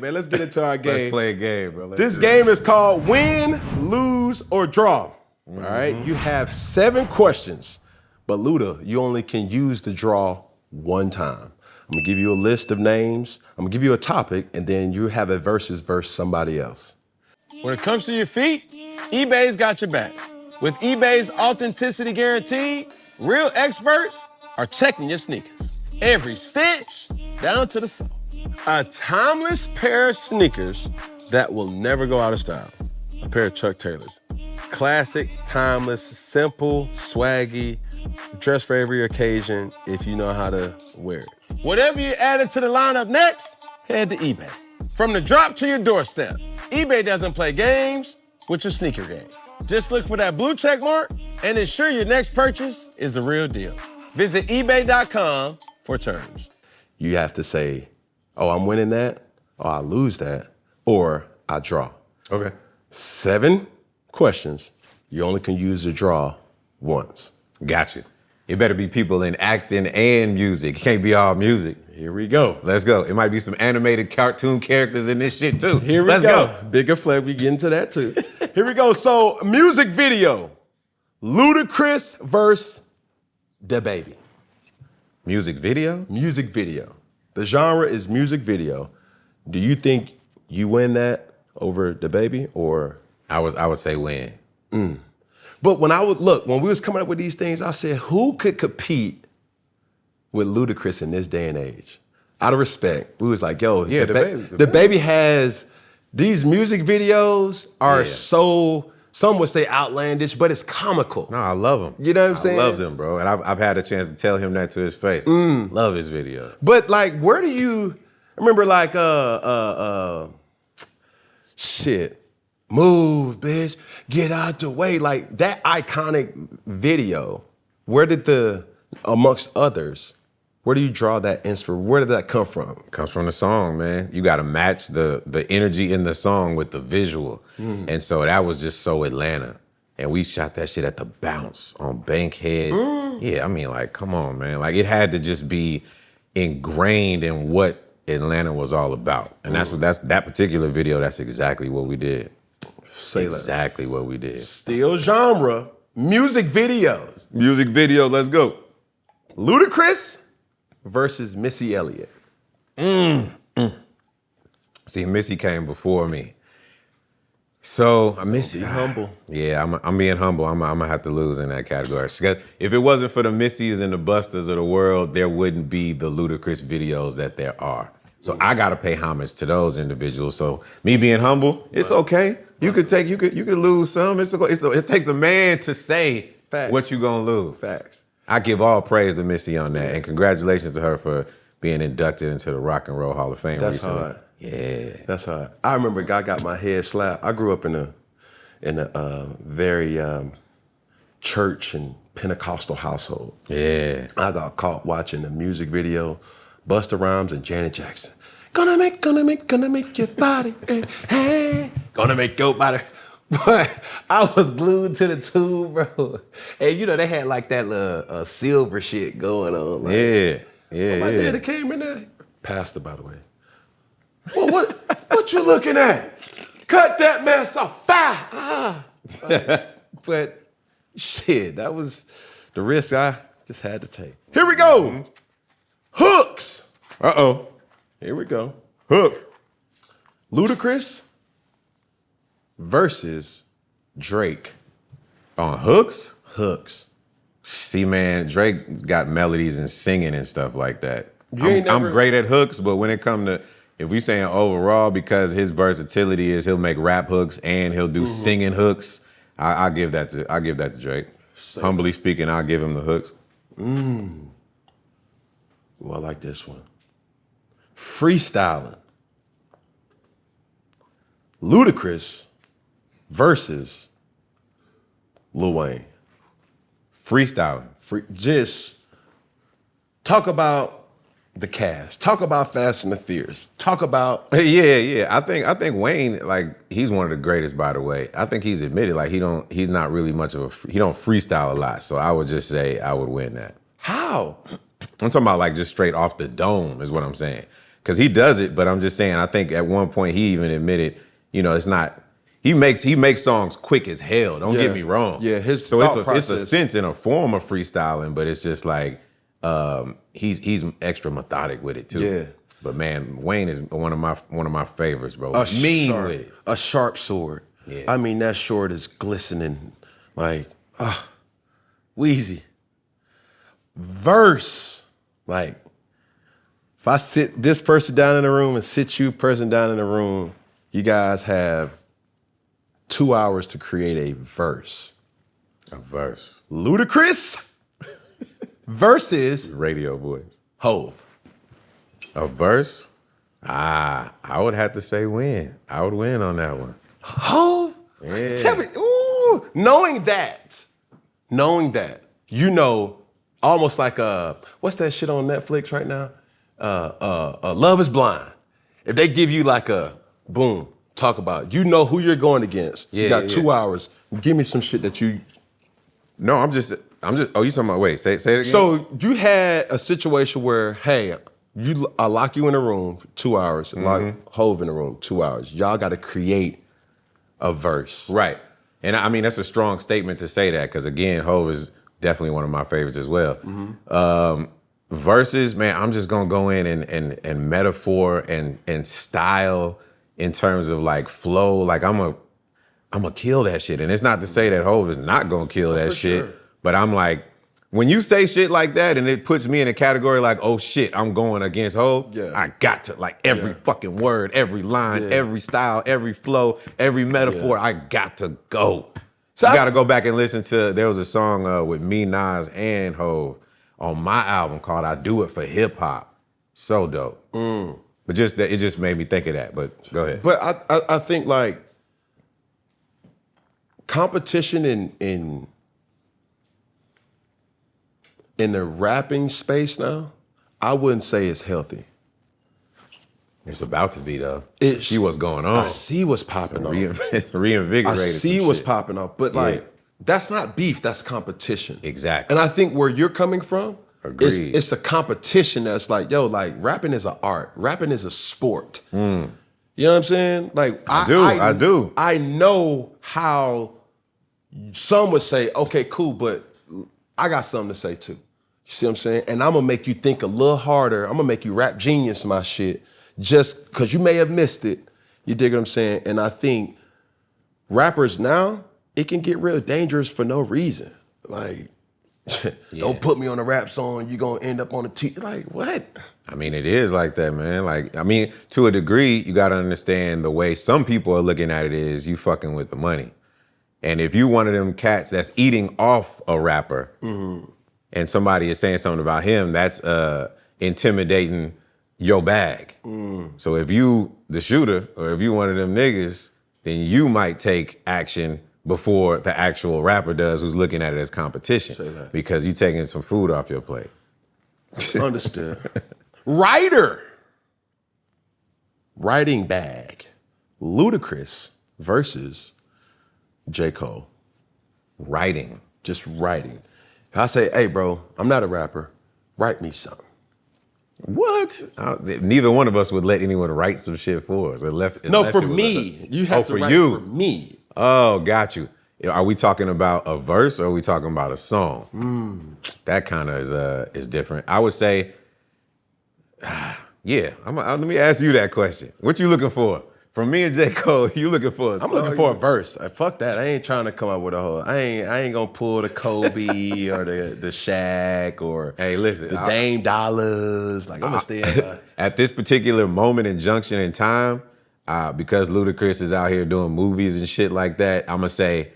Man, let's get into our game. Let's play a game, bro. This game is called Win, Lose, or Draw. All right, you have 7 questions, but Luda, you only can use the draw one time. I'm gonna give you a list of names, I'm gonna give you a topic, and then you have a versus somebody else. When it comes to your feet, eBay's got your back. With eBay's authenticity guaranteed, real experts are checking your sneakers. Every stitch, down to the sole. A timeless pair of sneakers that will never go out of style. A pair of Chuck Taylors. Classic, timeless, simple, swaggy, dress for every occasion if you know how to wear it. Whatever you added to the lineup next, head to eBay. From the drop to your doorstep, eBay doesn't play games with your sneaker game. Just look for that blue check mark and ensure your next purchase is the real deal. Visit ebay.com for terms. You have to say, oh, I'm winning that, or I lose that, or I draw. Okay. 7 questions. You only can use the draw once. Gotcha. It better be people in acting and music. It can't be all music. Here we go. Let's go. It might be some animated cartoon characters in this shit too. Here we go. Bigger flag, we get into that too. Here we go. So, music video. Ludacris versus DaBaby. Music video? Music video. The genre is music video. Do you think you win that over DaBaby, or? I would say win. But when we was coming up with these things, I said, who could compete with Ludacris in this day and age? Out of respect, we was like, yo, yeah, DaBaby has, these music videos are so, some would say outlandish, but it's comical. No, I love them. You know what I'm saying? I love them, bro. And I've had a chance to tell him that to his face. Love his video. But like, where do you, I remember like, shit, move, bitch, get out the way. Like that iconic video, where did amongst others, where do you draw that inspiration? Where did that come from? It comes from the song, man. You gotta match the energy in the song with the visual. And so that was just so Atlanta. And we shot that shit at the Bounce on Bankhead. Yeah, I mean, like, come on, man. Like, it had to just be ingrained in what Atlanta was all about. And that's that particular video, that's exactly what we did. Exactly what we did. Still genre, music videos. Music video, let's go. Ludacris versus Missy Elliott. See, Missy came before me. So, Missy. Be humble. Yeah, I'm being humble. I'm gonna have to lose in that category. If it wasn't for the Missies and the Busters of the world, there wouldn't be the Ludacris videos that there are. So I gotta pay homage to those individuals. So me being humble, it's okay. You could lose some. It takes a man to say what you gonna lose. Facts. I give all praise to Missy on that, and congratulations to her for being inducted into the Rock and Roll Hall of Fame. That's recently. hard. Yeah, that's hard. I remember God got my head slapped. I grew up in a very church and Pentecostal household. Yeah, I got caught watching the music video, Busta Rhymes and Janet Jackson. Gonna make your body, hey, gonna make your body. But I was glued to the tube, bro. And you know, they had like that silver shit going on. Like, my daddy came in there. Pastor, by the way. Well, what you looking at? Cut that mess off. Fire! But shit, that was the risk I just had to take. Here we go. Hooks. Uh-oh. Here we go. Hook. Ludacris versus Drake. On hooks? Hooks. See, man, Drake's got melodies and singing and stuff like that. I'm great at hooks, but when it come to, if we saying overall, because his versatility is he'll make rap hooks and he'll do singing hooks, I'll give that to Drake. Humbly speaking, I'll give him the hooks. Well, I like this one. Freestyling. Ludacris versus Lil Wayne. Freestyling. Just talk about the cast. Talk about Fast and the Furious. Talk about yeah. I think Wayne, like, he's one of the greatest, by the way. I think he's admitted, like, he's not really much of he don't freestyle a lot. So I would just say I would win that. How? I'm talking about like just straight off the dome is what I'm saying. because he does it, but I'm just saying, I think at one point he even admitted, you know, it's not, he makes songs quick as hell. Don't get me wrong. Yeah, his so thought it's a process. sense and a form of freestyling, but it's just like he's extra methodic with it too. Yeah. But man, Wayne is one of my favorites, bro. Mean with it. A sharp sword. Yeah. I mean, that sword is glistening like, Wheezy. Verse. Like, if I sit this person down in the room and sit you person down in the room, you guys have 2 hours to create a verse. A verse. Ludacris versus Radio voice. Hove. A verse? I would have to say win. I would win on that one. Hove? Yeah. Tell me, ooh, knowing that, you know, almost like what's that shit on Netflix right now? Love is Blind. If they give you like a boom, talk about it. You know who you're going against. Yeah, you got yeah. 2 hours. Give me some shit that you. No, I'm just. Oh, you talking about? Wait, say it again. So you had a situation where, hey, I lock you in a room for 2 hours, and lock Hove in the room 2 hours. Y'all got to create a verse. Right. And I mean, that's a strong statement to say that, because again, Hove is definitely one of my favorites as well. Verses, man, I'm just gonna go in and metaphor and style in terms of like flow. Like I'm gonna kill that shit. And it's not to say that Hove is not gonna kill that shit, sure. but I'm like, when you say shit like that and it puts me in a category like, oh shit, I'm going against Hove, Yeah. I got to, like, every fucking word, every line, every style, every flow, every metaphor, I got to go. So you got to go back and listen to, there was a song with me, Nas, and Hove on my album called I Do It for Hip Hop. So dope. But it just made me think of that, but go ahead. But I think like competition in the rapping space now, I wouldn't say it's healthy. It's about to be, though. It's- See what's going on. I see what's popping off. Reinvigorated. I see some what's shit. popping off. But like, that's not beef, that's competition. Exactly. And I think where you're coming from, Agreed. it's the competition that's like, yo, like rapping is an art. Rapping is a sport. You know what I'm saying? Like I do. I know how some would say, okay, cool, but I got something to say too. You see what I'm saying? And I'm gonna make you think a little harder. I'm gonna make you rap genius my shit just because you may have missed it. You dig what I'm saying? And I think rappers now, it can get real dangerous for no reason. Like, don't put me on a rap song, you're gonna end up on a T. Like, what? I mean, it is like that, man. Like, I mean, to a degree, you gotta understand the way some people are looking at it is you fucking with the money. And if you one of them cats that's eating off a rapper and somebody is saying something about him, that's intimidating your bag. So if you the shooter or if you one of them niggas, then you might take action before the actual rapper does who's looking at it as competition. Say that. Because you taking some food off your plate. Understood. Writer. Writing bag. Ludacris versus J. Cole. Writing. Just writing. I say, hey, bro, I'm not a rapper. Write me something. What? Neither one of us would let anyone write some shit for us. No, Unless for it was me. You have to for write you. for me. Oh, got you. Are we talking about a verse or are we talking about a song? That kind of is different. I would say, yeah. Let me ask you that question. What you looking for? From me and J. Cole, you looking for a song? I'm looking for a verse. Fuck that. I ain't trying to come up with a whole. I ain't gonna pull the Kobe or the Shaq or Hey, listen, the Dame Dollars. Like I'm gonna stay. At this particular moment and junction in time, because Ludacris is out here doing movies and shit like that, I'm gonna say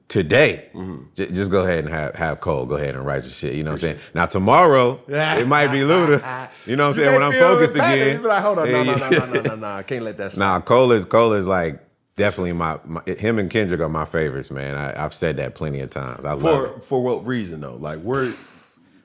today, just go ahead and have Cole go ahead and write your shit. You know what I'm saying? Now tomorrow, it might be Luda. You know what I'm saying? When I'm focused again. You be like, hold on, no. I can't let that Nah, slide. Cole is like definitely my him and Kendrick are my favorites, man. I've said that plenty of times. I love it. For what reason though? Like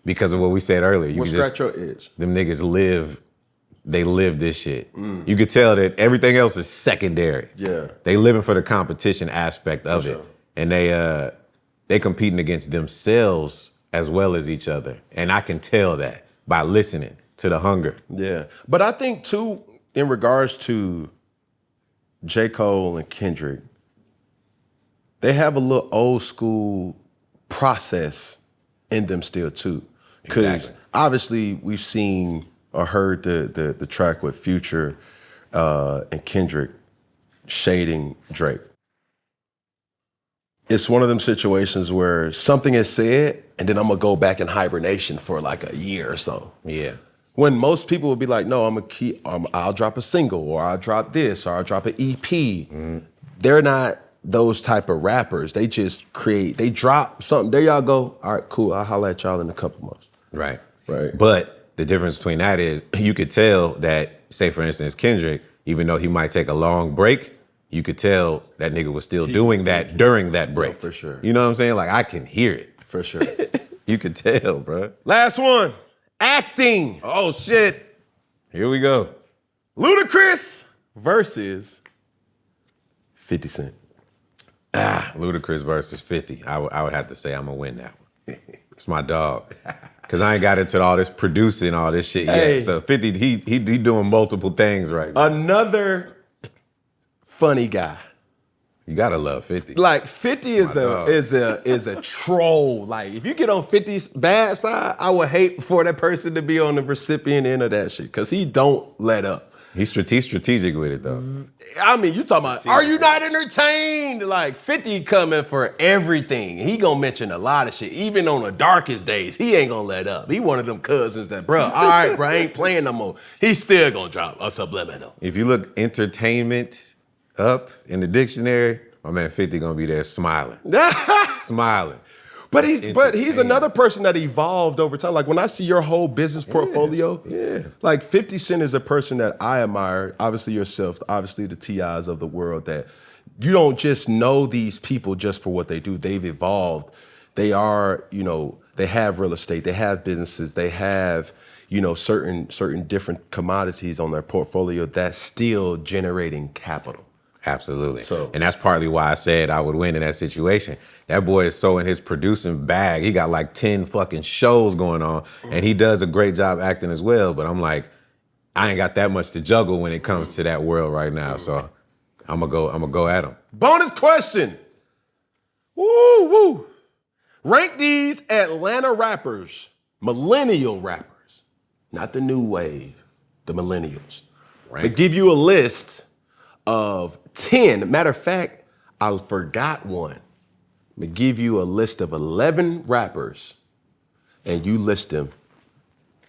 Because of what we said earlier. You we'll can scratch just, your itch. them niggas live this shit. You could tell that everything else is secondary. Yeah. They living for the competition aspect of it. sure. And they competing against themselves as well as each other. And I can tell that by listening. to the hunger. Yeah. But I think too, in regards to J. Cole and Kendrick, they have a little old school process in them still too. Because Exactly. obviously we've seen or heard the track with Future and Kendrick shading Drake. It's one of them situations where something is said and then I'm gonna go back in hibernation for like a year or so. Yeah. When most people would be like, no, I'll drop a single or I'll drop this or I'll drop an EP. They're not those type of rappers. They just they drop something. There y'all go. All right, cool. I'll holler at y'all in a couple months. Right. Right. But the difference between that is you could tell that, say for instance, Kendrick, even though he might take a long break, you could tell that nigga was still doing that during that break. Yeah, for sure. You know what I'm saying? Like I can hear it. For sure. You could tell, bro. Last one. Acting. Oh shit. Here we go. Ludacris versus 50 Cent. Ludacris versus 50. I would have to say I'm gonna win that one. It's my dog. Cause I ain't got into all this producing, all this shit Hey. yet. So 50, he doing multiple things right now. Another funny guy. You gotta love 50. Like 50 is My dog. is a troll. Like if you get on 50's bad side, I would hate for that person to be on the recipient end of that shit. Cause he don't let up. He's strategic with it though. I mean, you talking about, are you not entertained? Like 50 coming for everything. He gonna mention a lot of shit. Even on the darkest days, he ain't gonna let up. He one of them cousins that, bro, all right, bro, I ain't playing no more. He's still gonna drop a subliminal. If you look entertainment up in the dictionary, my man 50 gonna be there smiling. Smiling. But he's another person that evolved over time. Like when I see your whole business portfolio, like 50 Cent is a person that I admire. Obviously yourself, obviously the TIs of the world, that you don't just know these people just for what they do. They've evolved. They are, they have real estate, they have businesses, they have, certain different commodities on their portfolio that's still generating capital. Absolutely. So- and that's partly why I said I would win in that situation. That boy is so in his producing bag. He got like 10 fucking shows going on, and he does a great job acting as well. But I'm like, I ain't got that much to juggle when it comes to that world right now. So I'm gonna go at him. Bonus question. Woo woo. Rank these Atlanta rappers, millennial rappers, not the new wave, the millennials. I give you a list of 10. Matter of fact, I forgot one. I'm gonna give you a list of 11 rappers, and you list them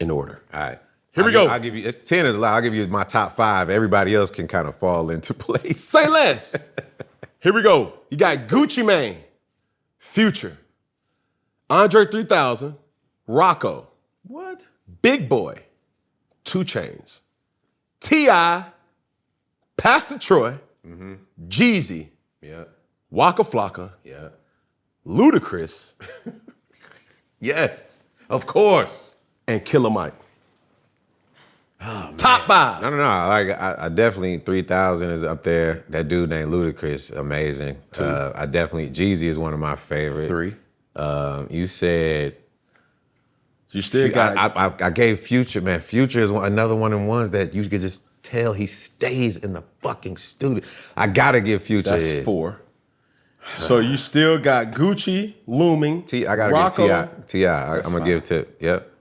in order. All right. Here we go. I'll give you, it's 10 is a lot. I'll give you my top 5. Everybody else can kind of fall into place. Say less. Here we go. You got Gucci Mane, Future, Andre 3000, Rocco, What? Big Boy, 2 Chainz, T.I., Pastor Troy, Jeezy, Yeah. Waka Flocka, Yeah. Ludacris, Yes. Of course. and Killer Mike. Top 5. No. Like I definitely 3000 is up there. That dude named Ludacris, amazing. I definitely Jeezy is one of my favorites. 3. You said You still got I gave Future, man. Future is another one of the ones that you could just tell he stays in the fucking studio. I gotta give Future. that's his. 4. So you still got Gucci looming. I gotta Rocco, give T.I. I'm gonna give Tip. Yep.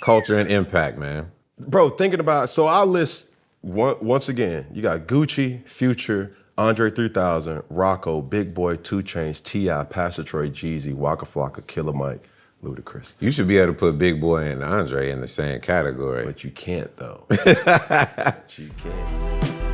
Culture and impact, man. Bro, thinking about, so I'll list once again. You got Gucci, Future, Andre 3000, Rocco, Big Boy, 2 Chainz, T.I., Pastor Troy, Jeezy, Waka Flocka, Killer Mike, Ludacris. You should be able to put Big Boy and Andre in the same category. But you can't though. But you can't.